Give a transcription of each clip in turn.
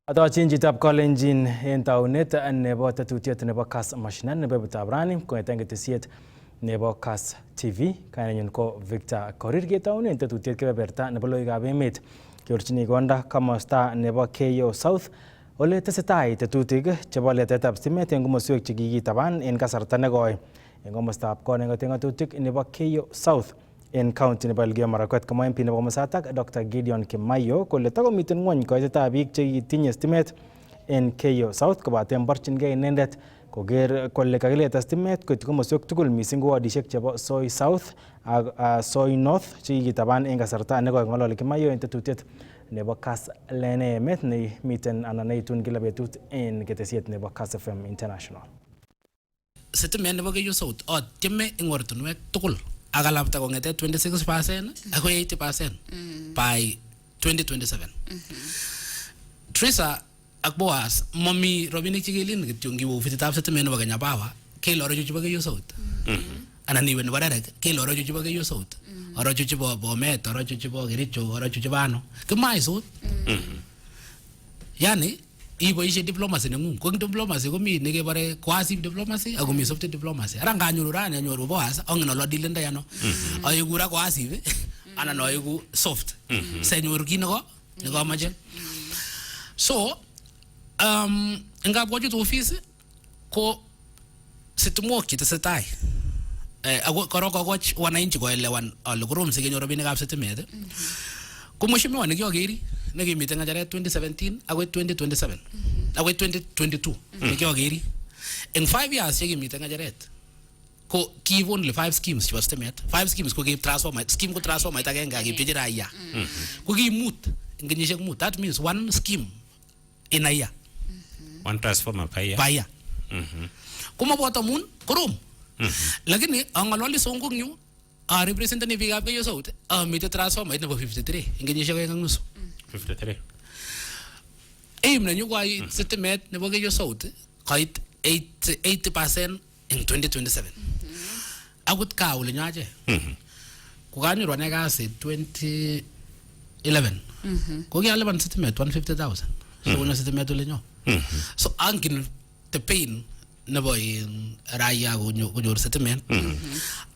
Atochin chitab Kalenjin en taunet nebo tetutiet nebo Kass Mashinani nebo betutab rani kong'eten ketesiet nebo Kass TV. Kainenyun ko Victor Korir. Ketounen tetutiet kebeberta nebo logoiwekab emet keorchini konda komosta nebo Keyo South ole tesetai tetutik chebo letetab stimet en komoswek chekikitaban en kasarta nekoi en komostab koneng'oten ng'atutik nebo Keyo South en county nebo Elgeyo Marakwet. Komwa MP nebo komosatak Dr. Gideon Kimayo kole takomiten ng'wony koitetab biik chekitinye stimet en Keyo South kobaten borchingei inendet koker kole kakileta stimet koit komoswek tugul mising ko wadishek chebo Soy South ak Soy North chekikitaban en kasarta nekoi. Ng'ololi Kimayo en tetutiet nebo Kass Lene Emet nemiten anan neitun kila betut en ketesiet nebo Kass FM International. Stimet nebo Keyo South otieme eng ortinwek tugul akalapta kong'ete 26% akoi 80% by 2027. Teresa ak Boaz mami robinik chekelin kityo ngiwo ofisitab stimet nebo Kenya Power kele orochu chebo Keyo South. Anan iwe nebo Derek kele orochu chebo Keyo South. Orochu chebo Bomet, orochu chebo Kericho, orochu chebo ano. Kimaisut. Yani iboishe diplomacy neng'ung. Ko diplomacy komi nekebare coercive diplomacy ako mi soft diplomacy. Ara nganyoru rani anyoru Boaz ongen olo dilenda yano. Ayiku ra coercive anan ayiku soft. Senyoru kineko nekomoche. So ngabwachut office ko situmok chetesetai. Ako korok akoch wananchi koelewan ale korom sikenyor robinikab sitimet. Ko mheshimiwa nekiokeri nekimiten ng'echeret 2017 akoi 2027 akoi 2022 nekiokeri en 5 years chekimiten ng'echeret ko kiib only 5 schemes chebo stimet. 5 schemes ko kiib transformer scheme ko transformer agenge akipchechi raia ko kiimut en kenyisiek mut. That means one scheme in a year, one transformer per year. Komaboto mun korom. Lakini ang'ololi songong yu representani biikab Keyo South mite transformer nebo 53 en kenyisiek oeng ak nusu. 53. Aim nenyu ko sitimet nebo Keyo South koit 80% en 2027. Akot ka ole nyache. Ko kanyoru ane kasi 2011. Ko kialipan sitimet 150,000. So konyo sitimet ole nyo. So angin the pain nebo raia konyor sitimet.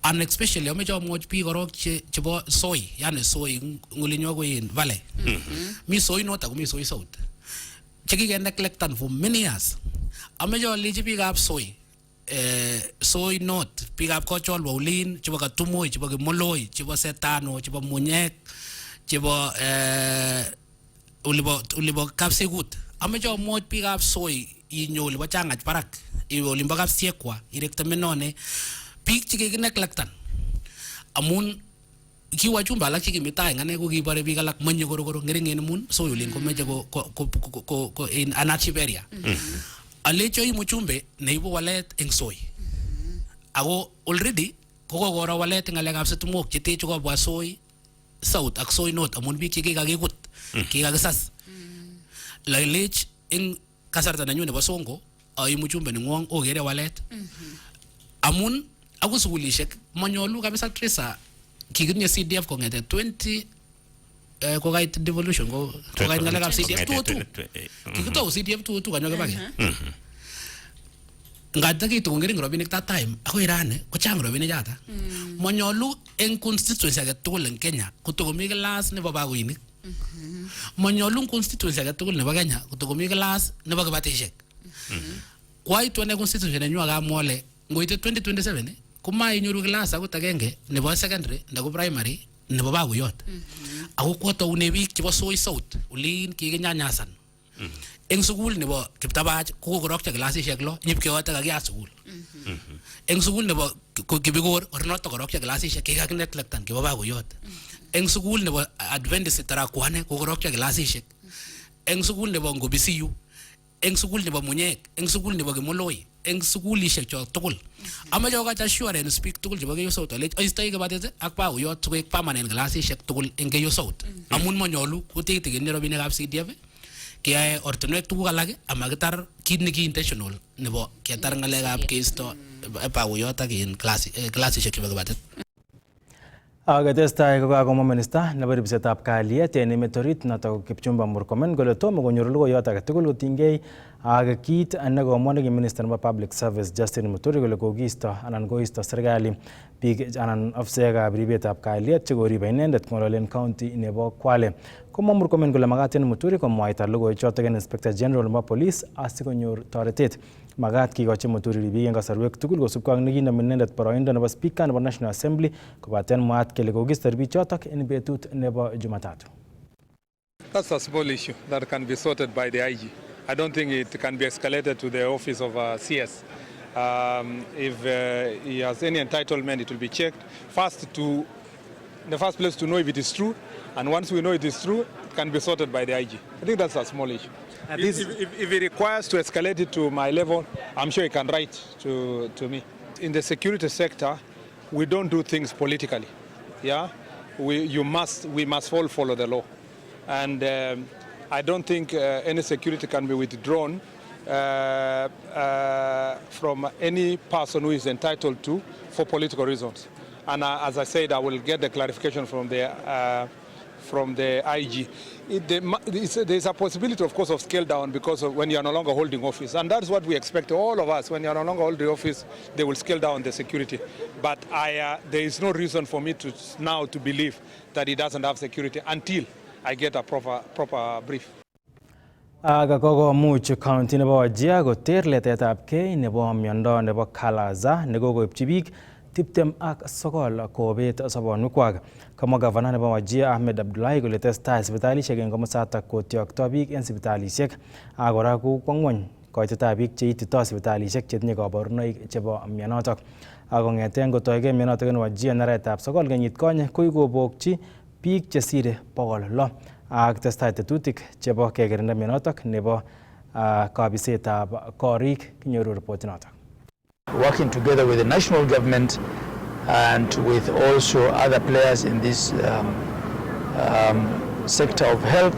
And especially ameche amwochi biik korok chebo soy, yani soy ngulinyo ko in valley. Mi soy north ako mi soy south. Chekike neglectan for many years. Ameche alechi biikab soy soy north, biikab Kochol, Waulin, chebo Katumoy, chebo Kimoloi, chebo Setano, chebo Munyek, chebo ulibo Kapsegut. Ameche amwochi biikab soy inyo ulibo Chang'ach Barak, iwe ulimbo Kapsiekwa, irekte Menone. Biik chekikineglectan amun kiwa chumba alak chekimitai ngane ko kibore biik alak menye korokoro ngeringen amun soy olin komeche ko in an achieve area. Alecho imu chumbe neibu walet eng soy. Ako already kokokoro walet eng ngalekab situmok cheteche kobwa soy south ak soy north amun biik chekikakikut kikakisas. Lailech eng kasarta nenyu nebo songo aimu chumbe nengwong okere walet. Amun ako sukulishek manyolu kabisa Teresa kikitinye CDF kong'ete 20 kokait devolution kokait ngalekab CDF 202 kikitou CDF 202 kanyo kibake ngata kitu kongering robinik that time ako irane ko chang robinik chata manyolu en constituency age tugul en Kenya kotokomi class nebo bagoinik manyolu en constituency age tugul nebo Kenya kotokomi class nebo kibatishek kwaitu ane constituency nenyu akamwole ngoite 2027 kuma inyoru class akot agenge nebo secondary ndako primary nebo bagoyot. Ako kotoune biik chebo Soy South olin kikinyanyasan. Eng sukul nebo Kiptabach kokorokcho klasisiek 6 nyipkeyote kakiyat sukul. Eng sukul nebo Kibigor ornoto korokcho klasisiek kikakineglectan kibo bagoyot. Eng sukul nebo Adventist Tarakwane kokorokcho klasisiek. Eng sukul nebo Ngobisiyu, eng sukul nebo Munyek, eng sukul nebo Kimoloi, eng sukulishek chok tugul. Amache kokacha assurance biik tugul chebo Keyo South ale oistoi kibatet ak bagoyot sikoek permanent klasisiek tugul eng Keyo South. Amun manyolu kotitigin robinikab CDF keyae ortinwek tuguk alak amakitar kit neki intentional nebo ketar ngalekab keisto bagoyot ak klasisiek chebo kibatet. Agatestai kokakomwa minista nebo ribsetab kalyet en emet orit notok Kipchumba Murkomen kole tomo konyor logoiyot age tugul kotinygei ak kit nekomwa minister nebo Public Service Justin Muturi kole kokiisto anan koisto serikali biik anan ofisekab ribetab kalyet chekoribe inendet ng'ololen county nebo Kwale. Komwa Murkomen kole makat en Muturi komwaita logoichotok en Inspector General nebo Police asikonyor toretet. Makat kikochi Muturi ribik en kasarwek tugul kosubkei ak nekinam inendet boroindo nebo Speaker nebo National Assembly kobaten mwaat kele kokisto bichotok en betut nebo Jumatatu. That's a small issue that can be sorted by the IG. I don't think it can be escalated to the office of CS. If he has any entitlement, it will be checked. In the first place, to know if it is true, and once we know it is true, it can be sorted by the IG. I think that's a small issue. If it requires to escalate it to my level, I'm sure he can write to me. In the security sector, we don't do things politically. Yeah, we must all follow the law, and I don't think any security can be withdrawn from any person who is entitled to for political reasons. And as I said, I will get the clarification from the IG. There's a possibility, of course, of scale down because of when you are no longer holding office. And that's what we expect, all of us. When you are no longer holding office, they will scale down the security. But there is no reason for me to believe that he doesn't have security until I get a proper brief. Kokomuch county nebo Wajir koter letetabgei nebo miondo nebo Kalaza nekokoibchi biik 29 kobet sobonwekwak. Kamwa gavana nebo Wajir Ahmed Abdullahi kole testai sipitalisiek en komosatak kotyokto biik en sipitalisiek ak kora kokwo ng'wony koitetab biik cheitito sipitalisiek chetinye kaborunoik chebo mionotok. Ak kong'eten kotoigei mionotok en Wajir en arawetab 9 kenyit konye kokobokchi biik chesire 600 ak testai tetutik chebo kekirinda mionotok nebo kabisetab korik. Kinyoru report notok. Working together with the national government and with also other players in this sector of health,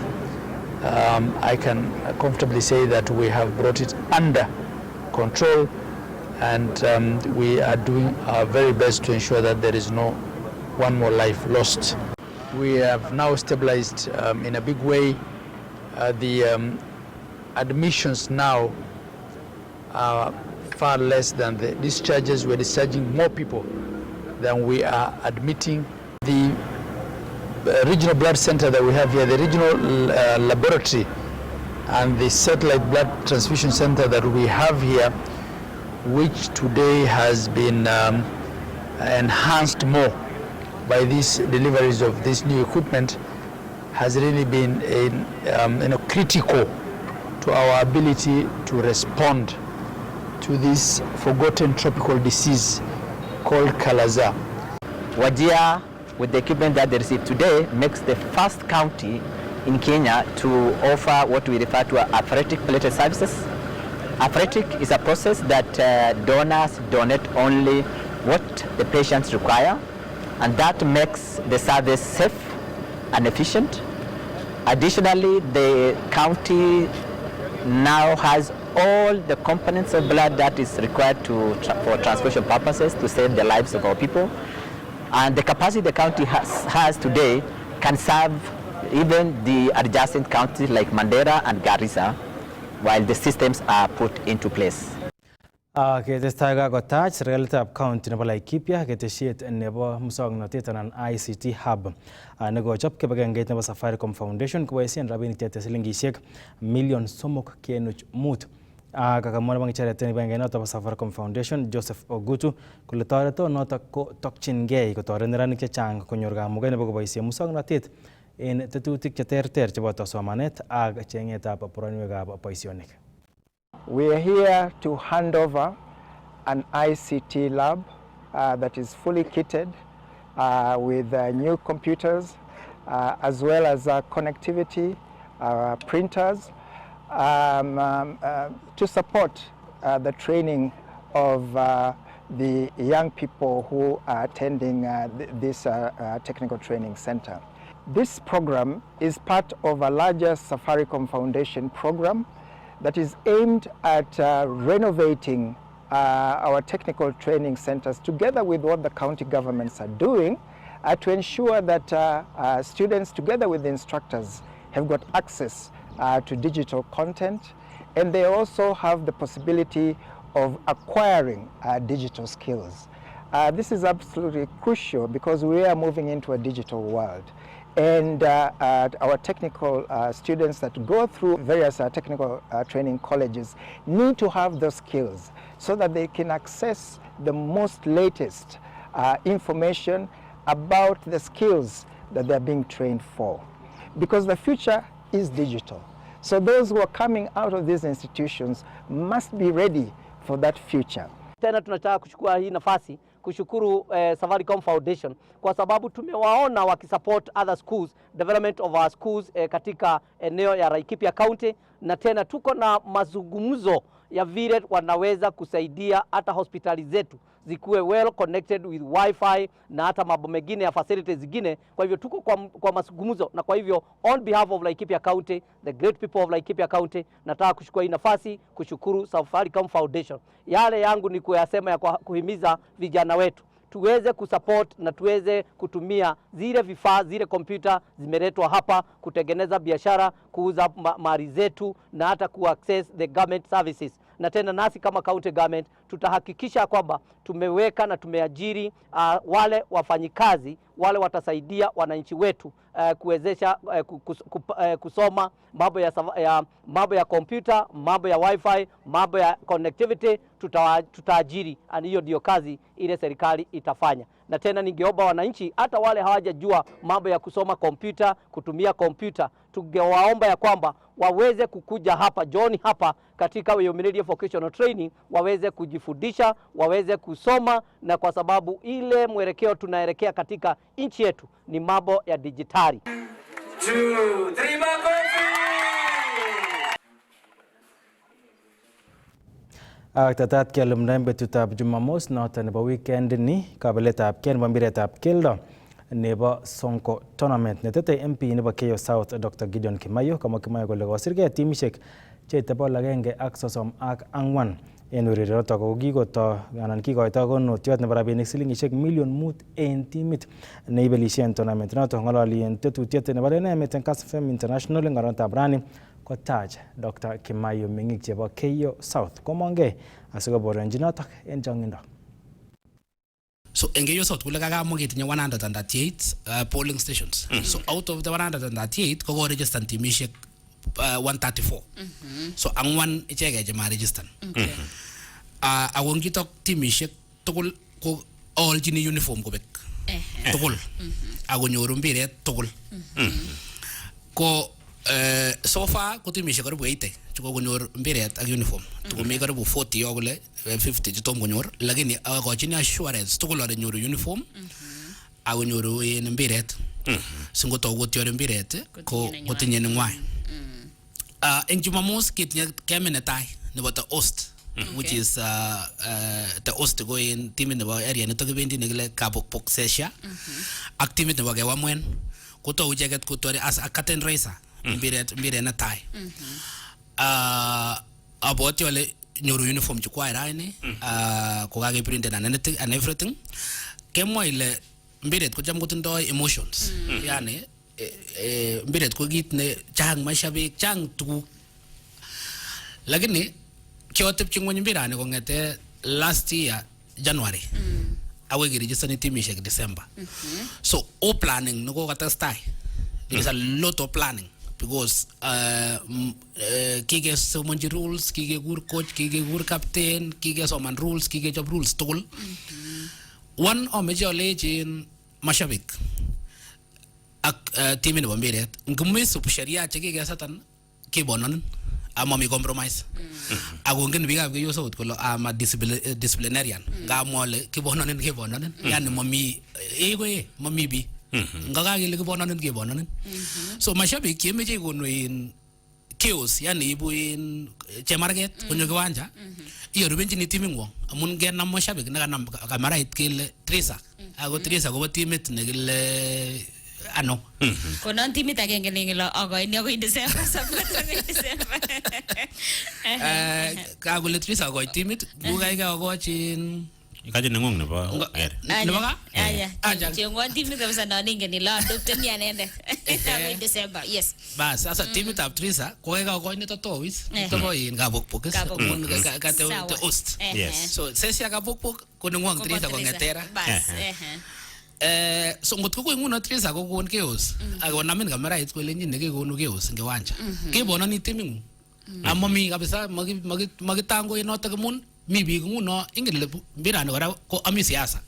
I can comfortably say that we have brought it under control, and we are doing our very best to ensure that there is no one more life lost. We have now stabilized in a big way. The admissions now are far less than the discharges. We're discharging more people than we are admitting. The regional blood center that we have here, the regional laboratory and the satellite blood transfusion center that we have here, which today has been enhanced more by these deliveries of this new equipment, has really been critical to our ability to respond to this forgotten tropical disease called Kalaza. Wajir, with the equipment that they receive today, makes the first county in Kenya to offer what we refer to as apheretic platelet services. Apheretic is a process that donors donate only what the patients require, and that makes the service safe and efficient. Additionally, the county now has all the components of blood that is required for transfusion purposes to save the lives of our people. And the capacity the county has today can serve even the adjacent counties like Mandera and Garissa while the systems are put into place. Ketestai kakotach serikalitab county nebo Laikipia ketesiet nebo muswoknotet anan ICT hub nekochob kibagengeit nebo Safaricom Foundation koboisien rabinik chete silingisiek million 3.5. Kakamwa nebo ng'echeret nebo kibagengeit nebo Safaricom Foundation Joseph Ogutu kole toretonotok ko tokchingei kotoret neranik chechang konyor kamuget nebo koboisien muswoknotet en tetutik cheterter cheboto somanet ak cheng'etab boroinwekab boisionik. We are here to hand over an ICT lab that is fully kitted with new computers as well as connectivity, printers to support the training of the young people who are attending this technical training center. This program is part of a larger Safaricom Foundation program that is aimed at renovating our technical training centers together with what the county governments are doing to ensure that students, together with the instructors, have got access to digital content, and they also have the possibility of acquiring digital skills. This is absolutely crucial because we are moving into a digital world. And our technical students that go through various technical training colleges need to have those skills so that they can access the most latest information about the skills that they're being trained for. Because the future is digital. So those who are coming out of these institutions must be ready for that future. Tena tunataka kuchukua hii nafasi kushukuru Safaricom Foundation kwa sababu tumewaona wakisupport other schools, development of our schools katika eneo ya Laikipia County, na tena tuko na mazungumzo ya vile wanaweza kusaidia hata hospitali zetu zikuwe well connected with wifi na hata mambo mengine ya facilities zingine. Kwa hivyo tuko kwa mazungumzo, na kwa hivyo on behalf of Laikipia County, the great people of Laikipia County, nataka kuchukua hii nafasi kushukuru Safaricom Foundation. Yale yangu ni kuyasema ya kuhimiza vijana wetu tuweze kusupport na tuweze kutumia zile vifaa, zile kompyuta zimeletwa hapa kutengeneza biashara, kuuza mali zetu na hata kuaccess the government services. Na tena nasi kama county government tutahakikisha kwamba tumeweka na tumeajiri wale wafanyikazi wale watasaidia wananchi wetu kuwezesha kusoma mambo ya kompyuta, mambo ya wifi, mambo ya connectivity. Tutaajiri, hiyo ndio kazi ile serikali itafanya. Na tena ningeomba wananchi hata wale hawajajua mambo ya kusoma kompyuta, kutumia kompyuta, tungewaomba ya kwamba waweze kukuja hapa John hapa katika Millennium Vocational Training, waweze kujifundisha, waweze kusoma, na kwa sababu ile mwelekeo tunaelekea katika nchi yetu ni mambo ya dijitali. 2, 3 makofi. Tatat kelumdaen betutab Jumamos noton nebo weekend ni kabeletab kee nebo mpiretab keldo nebo Sonko Tournament. Netete MP nebo Keyo South Dr. Gideon Kimayo kamwa Kimayo kole kosirgei timishek cheite 134 en urerionoto ko kikoto anan kikoito konunotiot nebo rabinik silingishek million 5 en timit neibelishen tournament noto. Ng'ololi en tetutiet nebo emet en Kass FM International en ng'orotab rani kotach Dr. Kimayo meng'ik chebo Keyo South komongei asikoboronji notok en chong'indo. So in Keyo South kule kakamwa ketinye 138 polling stations. So out of the 138 ko register timishek 134. So angwan icheke chema register. Ako ngitok timishek tugul ko aljini uniform kobek tugul ako nyoru mpiret tugul. Ko so far ko timishek karibu 80 chuko konyor mpiret ak uniform. Tukomi karibu 40 yo kule 50 chitom konyor, lakini akochini assurance tugul ale nyoru uniform ako nyoru mpiret. Singoto kotiore mpiret ko kotinye ngwai. En Jumamos kitinye kemi netai nebo the host, which is the host go in team nebo area nito kibendi nekile Kabokpok Sesha ak team nebo Kewamwen kotou icheket kotori as a curtain raiser mpiret netai. Aboti ole nyoru uniform chukwa raini kokakeprinten and everything. Kemwa ile mpiret kocham kotindoi emotions, yani mpiret ko kit ne chang mashabik chang tuguk, lakini kiotepchi ngwony mpirani kong'ete last year January awek kirejistani timishek December. So all planning no kokatestai. There is a lot of planning because kikesomonji rules, kikekur coach, kikekur captain, kikesoman rules, kikechop rules tugul. One omeche olechi mashabik ak team nebo mpiret ngumisup sheria chekikesatan kebononin ama mi compromise. Ako ngene biikab Keyo South kole ama disciplinarian ngamwa ole kebononin yani mami mami bi ngakakele kebononin. So mashabik chemeche kono in chaos, yani ibu in chemarket konyo kiwanja iyo rubenjini timingwong amun ngenam mashabik nekanam kamerait kele Trisa ako Trisa kobo timit nekile ano konon timit agenge ngelo akoini akoi December kakole Trisa akoi timit kukaikai akochin Ikaji nengung nebo Gary. Nebo ka? Aya. Chengwan team kabisa na ninge ni la adopted ni anende. By December. Yes. Bas, sasa timitab Trisa kokeka koin nito towis. Ito in kabukpukis. Ka te ost. Yes. So sesi kabukpuk kunungwang Trisa kongetera. Bas. So ngot ko nguno Trisa ko kon chaos. Ako namin kamera it ko lenyin neke konu chaos ngewanja. Kebono ni timingu. Amami kabisa magitango inoto kemun mi biik nguno ingen le mbirani kora ko ami siasa.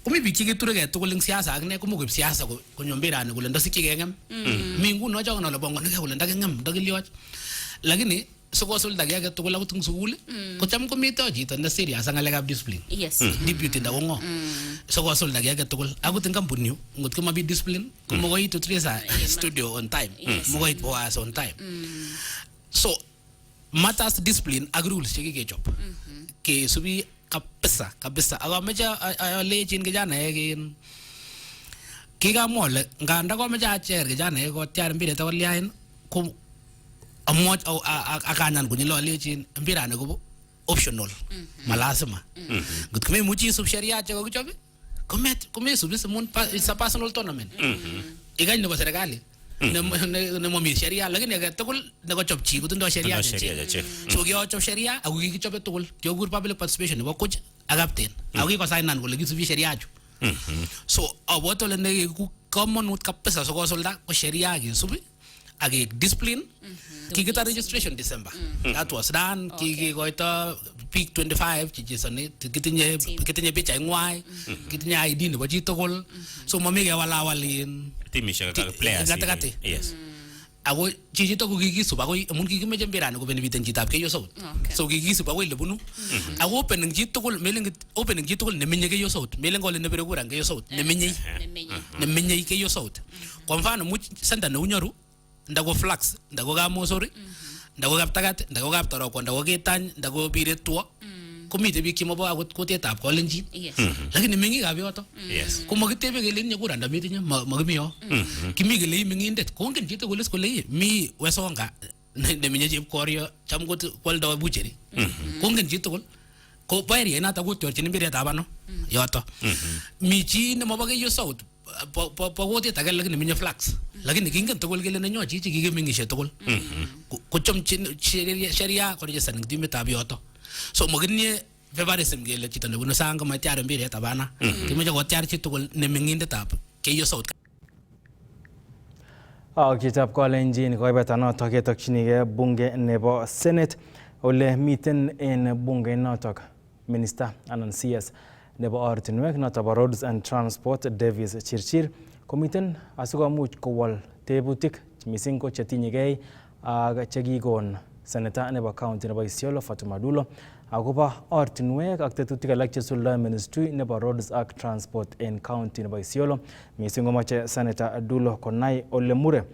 Kumi biik chikiture ke tugul ing siasa akine kumukip siasa konyo mbirani kule ndosiki kengem. Mi nguno chokono le bongo nike kule ndakengem ndakilioch. Lakini sokosulda ke age tugul akot ing sukul kocham komito chito ne serious ang ngalekab discipline. Yes. Deputy nda kongo. Sokosulda ke age tugul akot ing kampuni ngot ko mabi discipline komokoi to Trisa studio on time. Mokoi was on time. So matters discipline ak rules chekikechop. Ke subi kabisa ako mecha alechin kijana eken kikamole nganda ko mecha acher kijana eko tiar mbiret akoliain ko amoch akanyan kunyilo alechin mbirani ko optional malasima ngot komemuchi isub sheria chekokichop komesubi simun it's a personal tournament ikany nebo serikali nemo sheria lakini age tugul nekochop chi kotindoi sheria chechik. So kiochop sheria ako kikichope tugul kiokur public participation nebo coach ak captain ako kikosignan kole kisubi sheria chu. So abotole ne komonut kabisa sokosulda ko sheria kisubi ak discipline. Kikita registration December. That was done. Kikoito peak 25 chichisoni kitinye picha ngwai kitinye ID nebo chi tugul. So mamike walawalin Timishek ak players. Yes. Ako chichito ko kikisup ako amun kikimeche mbirani ko benefiten chitab Keyo South. So kikisup ako lebunu. Ako opening chi tugul nemenye Keyo South. Melen kole nebire kuran Keyo South nemenye Keyo South. Kwa mfano much senda ne unyoru ndako flax ndako kamosori ndako kaptagat ndako kaptoroko ndako ketany ndako piretwo komite biik chimobo akot kutietab kolenjin. Lakini mengikab yoto komakitebe kele inye kura ndametinye makimiyo kimi kele imengindet kongen chito koles kole mi wesonga nemenye chepkorio cham kwoldo bucheri kongen chito kol ko baerie nata kutyorchin mbiretab ano yoto mi chi nemobo Keyo South po kutiet age lakini menye flax lakini kingen tugul kele nenyo chichi kikemengishe tugul kochomchin sheria korejestan ing timitab yoto. So mokinye favorism kele chito nebunu sang komatiar mbiret abana kimeche kotiar chi tugul nemengindetab Keyo South. Chitab kolenjin koibeta notok ketokchinigei bunge nebo Senate ole miten en bunge notok minister anan CS nebo ortinwek notok bo Roads and Transport Davis Chirchir komiten asikomuch kowol tebutik mising ko chetinyegei ak chekikon Senator nebo county nebo Isiolo Fatuma Dulo akobo ortinwek ak tetutik alak chesuldoi ministry nebo Roads ak Transport en county nebo Isiolo. Mising komoche Senator Dulo konai ole mure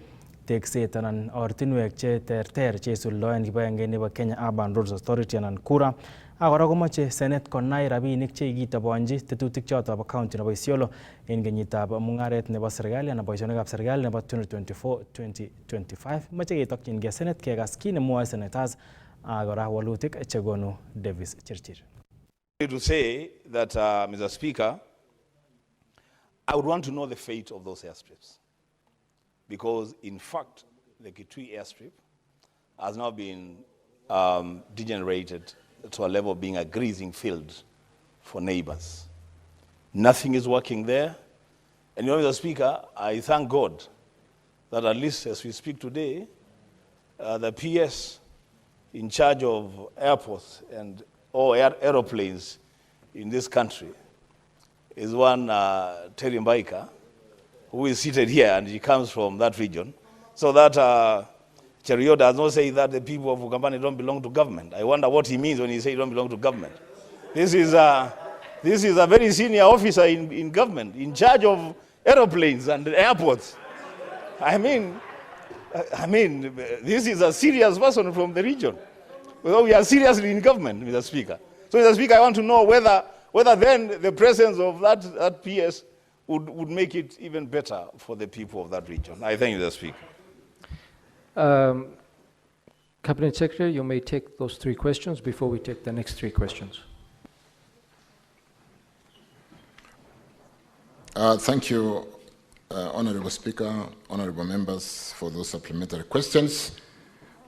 tekset anan ortinwek che terter chesuldoen kibagenge nebo Kenya Urban Roads Authority anan KURA. Akora komoche Senate konai rabinik che kikitabonji tetutik choto bo county nebo Isiolo en kenyitab mungaret nebo serikali anan boisionikab serikali nebo 2024-2025. Moche ketokyingei Senate kekas kit nemwoe senators akora walutik chekonu Davis Chirchir. To say that, Mr. Speaker, I would want to know the fate of those airstrips. Because, in fact, the Kitui airstrip has now been degenerated to a level of being a grazing field for neighbors. Nothing is working there. And you know, Mr. Speaker, I thank God that at least as we speak today, the PS in charge of airports and all aeroplanes in this country is one Terry Mbaika, who is seated here, and he comes from that region. So that Cherio does not say that the people of Ukambani don't belong to government. I wonder what he means when he says don't belong to government. This is a very senior officer in government, in charge of aeroplanes and airports. I mean, this is a serious person from the region. Well, we are seriously in government, Mr. Speaker. So, Mr. Speaker, I want to know whether then the presence of that PS would make it even better for the people of that region. I thank you, Mr. Speaker. Cabinet Secretary, you may take those 3 questions before we take the next 3 questions. Thank you, Honorable Speaker, honorable members, for those supplementary questions.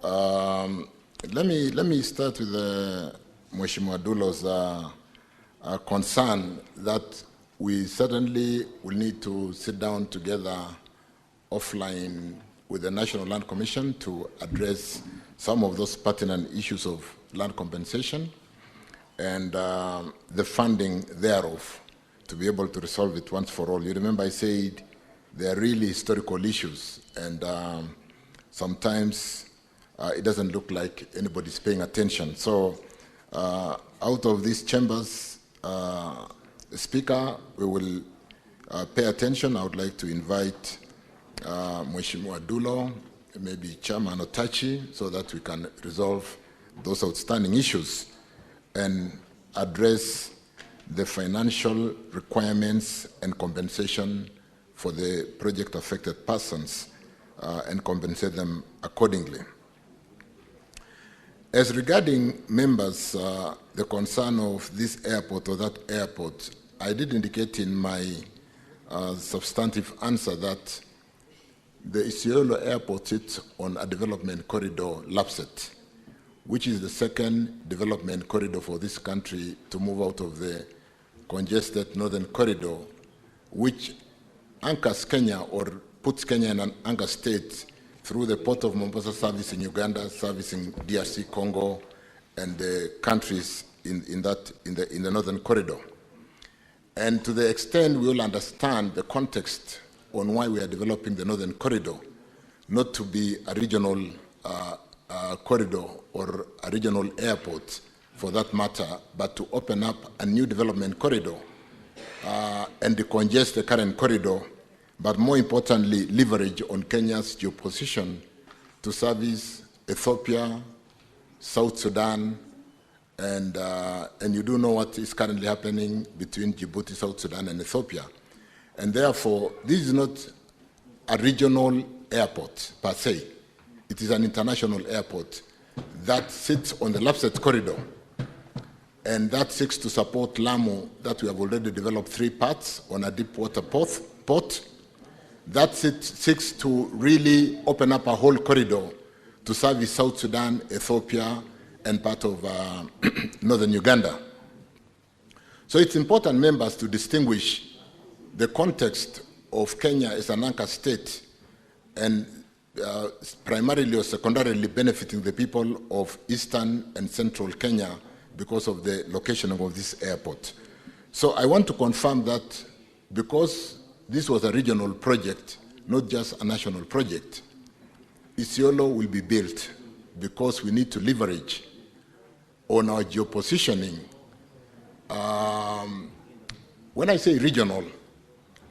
Let me start with Mheshimiwa Dulo's concern that we certainly will need to sit down together offline with the National Land Commission to address some of those pertinent issues of land compensation and the funding thereof to be able to resolve it once for all. You remember I said there are really historical issues, and sometimes it doesn't look like anybody's paying attention. So out of these chambers, Speaker, we will pay attention. I would like to invite Mheshimiwa Dulo, maybe Chairman Otachi, so that we can resolve those outstanding issues and address the financial requirements and compensation for the project affected persons and compensate them accordingly. As regarding members, the concern of this airport or that airport, I did indicate in my substantive answer that the Isiolo airport sits on a development corridor, LAPSET, which is the second development corridor for this country to move out of the congested northern corridor, which anchors Kenya or puts Kenya in an anchor state through the port of Mombasa, servicing Uganda, servicing DRC, Congo, and the countries in the northern corridor. And to the extent we all understand the context on why we are developing the northern corridor, not to be a regional corridor or a regional airport for that matter, but to open up a new development corridor and decongest the current corridor, but more importantly, leverage on Kenya's geoposition to service Ethiopia, South Sudan, and you do know what is currently happening between Djibouti, South Sudan, and Ethiopia. And therefore, this is not a regional airport per se. It is an international airport that sits on the LAPSET corridor, and that seeks to support Lamu, that we have already developed 3 parts on a deep water port. That seeks to really open up a whole corridor to service South Sudan, Ethiopia, and part of northern Uganda. So it's important, members, to distinguish the context of Kenya as an anchor state and primarily or secondarily benefiting the people of eastern and central Kenya because of the location of this airport. So I want to confirm that because this was a regional project, not just a national project, Isiolo will be built because we need to leverage on our geopositioning. When I say regional,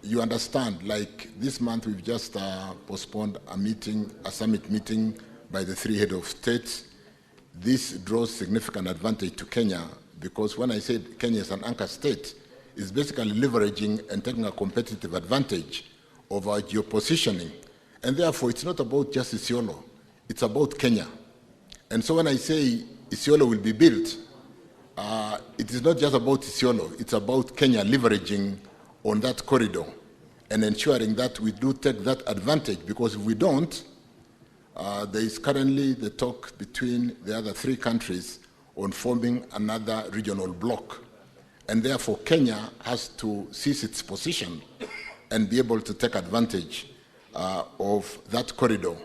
you understand, like this month we've just postponed a summit meeting by the 3 heads of states. This draws significant advantage to Kenya because when I said Kenya is an anchor state, it's basically leveraging and taking a competitive advantage of our geopositioning. And therefore, it's not about just Isiolo, it's about Kenya. And so when I say Isiolo will be built, it is not just about Isiolo, it's about Kenya leveraging on that corridor and ensuring that we do take that advantage, because if we don't, there is currently the talk between the other 3 countries on forming another regional bloc. And therefore, Kenya has to seize its position and be able to take advantage of that corridor.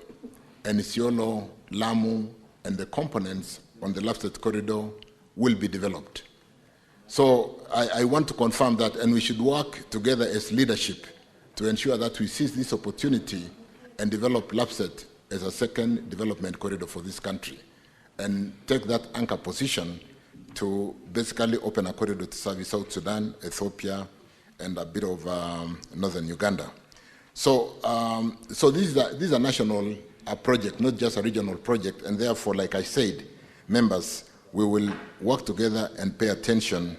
And Isiolo, Lamu, and the components on the LAPSET corridor will be developed. So I want to confirm that, and we should work together as leadership to ensure that we seize this opportunity and develop LAPSET as a second development corridor for this country and take that anchor position to basically open a corridor to service South Sudan, Ethiopia, and a bit of northern Uganda. So, this is a national project, not just a regional project, and therefore, like I said, members, we will work together and pay attention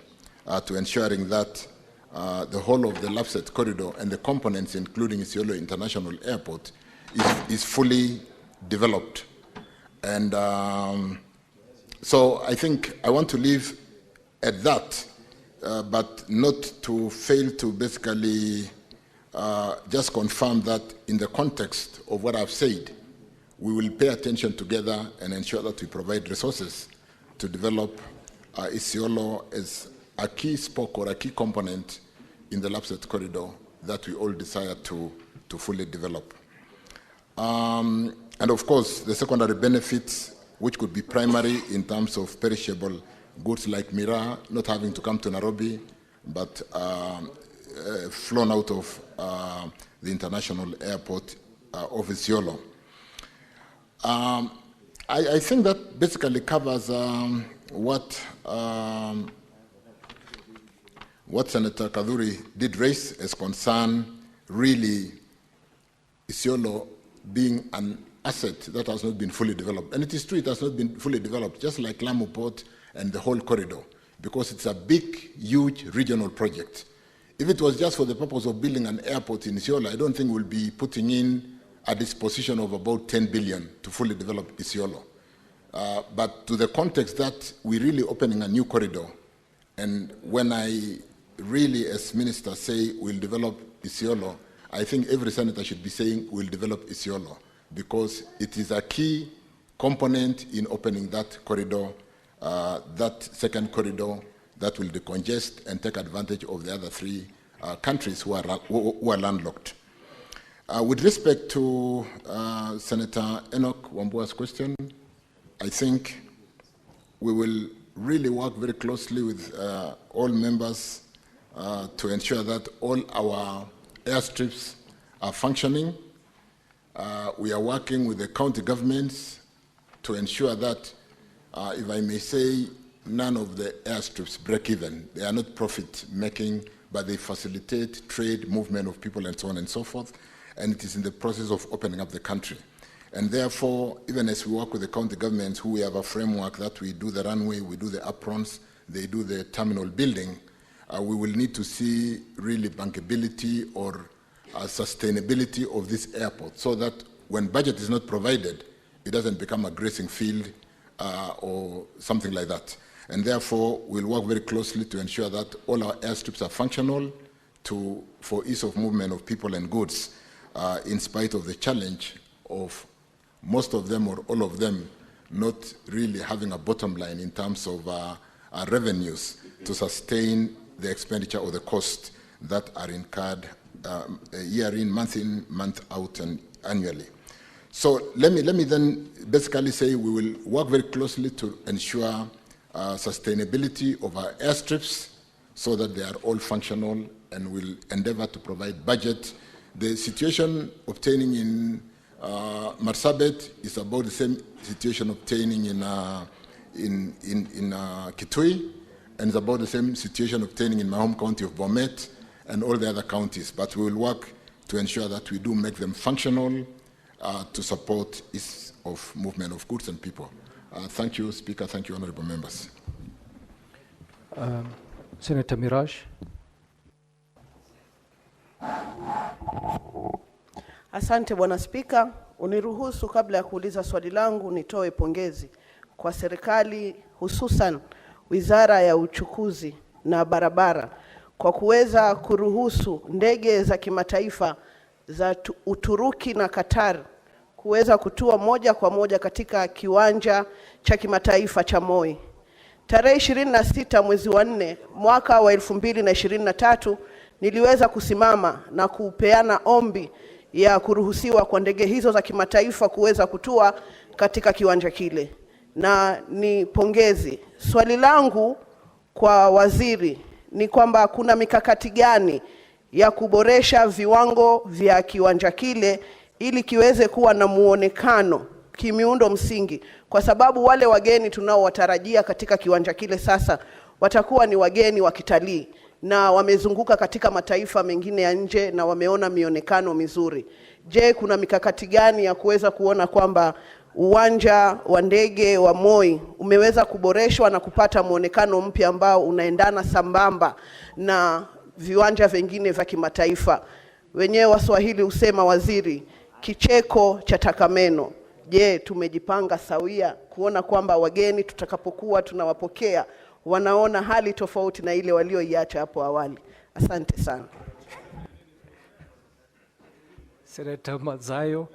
to ensuring that the whole of the LAPSET corridor and the components, including Isiolo International Airport, is fully developed. And so I think I want to leave at that, but not to fail to basically just confirm that in the context of what I've said, we will pay attention together and ensure that we provide resources to develop Isiolo as a key spoke or a key component in the Lapsset corridor that we all desire to fully develop. And of course, the secondary benefits, which could be primary in terms of perishable goods like Mira, not having to come to Nairobi, but flown out of the international airport of Isiolo. I think that basically covers what Senator Kaduri did raise as concern, really Isiolo being an asset that has not been fully developed. And it is true, it has not been fully developed, just like Lamu Port and the whole corridor, because it's a big, huge regional project. If it was just for the purpose of building an airport in Isiolo, I don't think we'll be putting in a disposition of about 10 billion to fully develop Isiolo. But to the context that we're really opening a new corridor, and when I really, as minister, say we'll develop Isiolo, I think every senator should be saying we'll develop Isiolo, because it is a key component in opening that corridor, that second corridor that will decongest and take advantage of the other three countries who are landlocked. With respect to Senator Enoch Wambua's question, I think we will really work very closely with all members to ensure that all our airstrips are functioning. We are working with the county governments to ensure that, if I may say, none of the airstrips break even. They are not profit-making, but they facilitate trade, movement of people, and so on and so forth. And it is in the process of opening up the country. And therefore, even as we work with the county governments, who we have a framework that we do the runway, we do the aprons, they do the terminal building, we will need to see really bankability or sustainability of this airport, so that when budget is not provided, it doesn't become a grazing field or something like that. And therefore, we'll work very closely to ensure that all our airstrips are functional for ease of movement of people and goods, in spite of the challenge of most of them or all of them not really having a bottom line in terms of revenues to sustain the expenditure or the cost that are incurred year in, month out, and annually. So let me then basically say we will work very closely to ensure sustainability of our airstrips so that they are all functional, and will endeavor to provide budget. The situation obtaining in Marsabit is about the same situation obtaining in Kitui, and it's about the same situation obtaining in my home county of Bomet and all the other counties. But we will work to ensure that we do make them functional to support ease of movement of goods and people. Thank you, Speaker. Thank you, honorable members. Senator Miraj. Asante Bwana Spika, uniruhusu kabla ya kuuliza swali langu nitoe pongezi kwa serikali, hususan Wizara ya Uchukuzi na Barabara, kwa kuweza kuruhusu ndege za kimataifa za Uturuki na Qatar kuweza kutua moja kwa moja katika kiwanja cha kimataifa cha Moi. Tarehe 26 mwezi wa 4 mwaka wa 2023 niliweza kusimama na kupeana ombi ya kuruhusiwa kwa ndege hizo za kimataifa kuweza kutua katika kiwanja kile, na ni pongezi. Swali langu kwa waziri ni kwamba kuna mikakati gani ya kuboresha viwango vya kiwanja kile ili kiweze kuwa na muonekano kimiundo msingi, kwa sababu wale wageni tunaowatarajia katika kiwanja kile sasa watakuwa ni wageni wa kitalii na wamezunguka katika mataifa mengine ya nje na wameona mionekano mizuri. Je, kuna mikakati gani ya kuweza kuona kwamba uwanja wa ndege wa Moi umeweza kuboreshwa na kupata muonekano mpya ambao unaendana sambamba na viwanja vingine vya kimataifa? Wenyewe Waswahili husema, waziri, kicheko cha takameno. Je, tumejipanga sawia kuona kwamba wageni tutakapokuwa tunawapokea wanaona hali tofauti na ile walioiacha hapo awali? Asante sana. Senator Mazayo.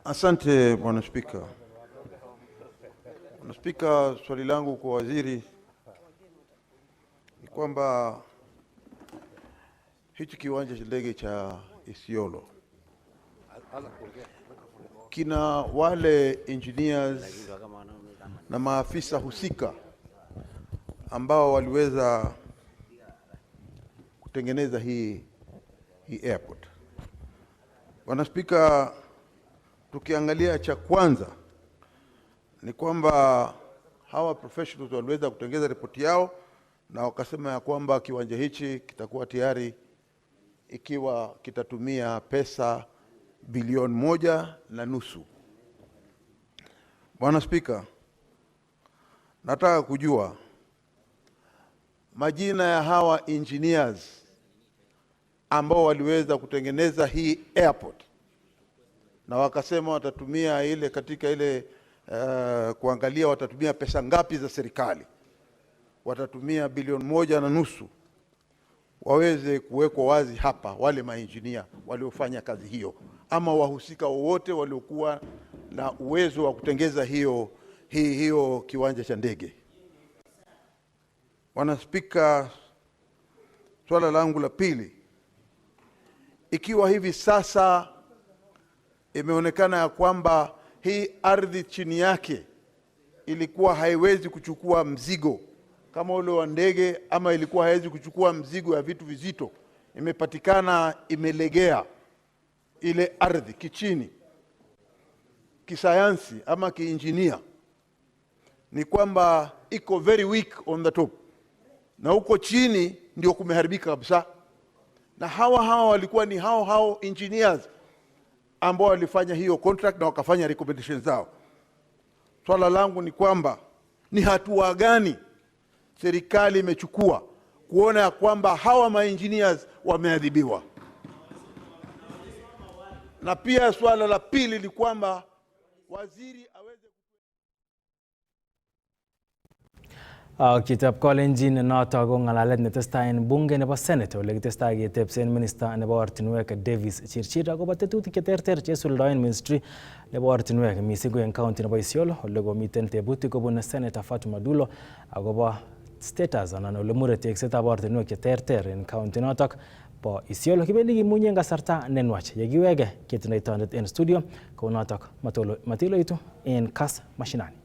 Asante Bwana Spika. Bwana Spika, swali langu kwa waziri ni kwamba hichi kiwanja cha ndege cha Isiolo kina wale engineers na maafisa husika ambao waliweza kutengeneza hii airport. Bwana Spika, tukiangalia cha kwanza ni kwamba hawa professionals waliweza kutengeneza ripoti yao na wakasema ya kwamba kiwanja hichi kitakuwa tayari ikiwa kitatumia pesa bilioni 1.5. Bwana Spika, nataka kujua majina ya hawa engineers ambao waliweza kutengeneza hii airport na wakasema watatumia ile katika ile kuangalia watatumia pesa ngapi za serikali, watatumia bilioni 1.5, waweze kuwekwa wazi hapa wale maengineer waliofanya kazi hiyo, ama wahusika wowote waliokuwa na uwezo wa kutengeza hiyo kiwanja cha ndege. Bwana Spika, swala langu la pili, ikiwa hivi sasa imeonekana ya kwamba hii ardhi chini yake ilikuwa haiwezi kuchukua mzigo kama ule wa ndege, ama ilikuwa haiwezi kuchukua mzigo ya vitu vizito, imepatikana imelegea ile ardhi kichini, kisayansi ama kiinjinia, ni kwamba iko very weak on the top, na huko chini ndio kumeharibika kabisa. Na hawa walikuwa ni hao engineers ambao walifanya hiyo contract na wakafanya recommendations zao. Swala langu ni kwamba ni hatua gani serikali imechukua kuona ya kwamba hawa ma-engineers wameadhibiwa? Na pia swala la pili ni kwamba waziri aweze kitab kolenjin noto ko ngalalet netestai en bunge nebo Senate ole kitestai ketebsen minister nebo ortinwek Davis Chirchir akobo tetutik cheterter cheisuldoen ministry nebo ortinwek mising ko en county nebo Isiolo ole komiten tebutik kobun Senator Fatuma Dulo akobo status anan ole mure teksetab ortinwek cheterter en county notok bo Isiolo. Kibendi kimunye en kasarta nenwach yekiwege ketindoi tondet en studio kou notok matiloitu en Kass Mashinani.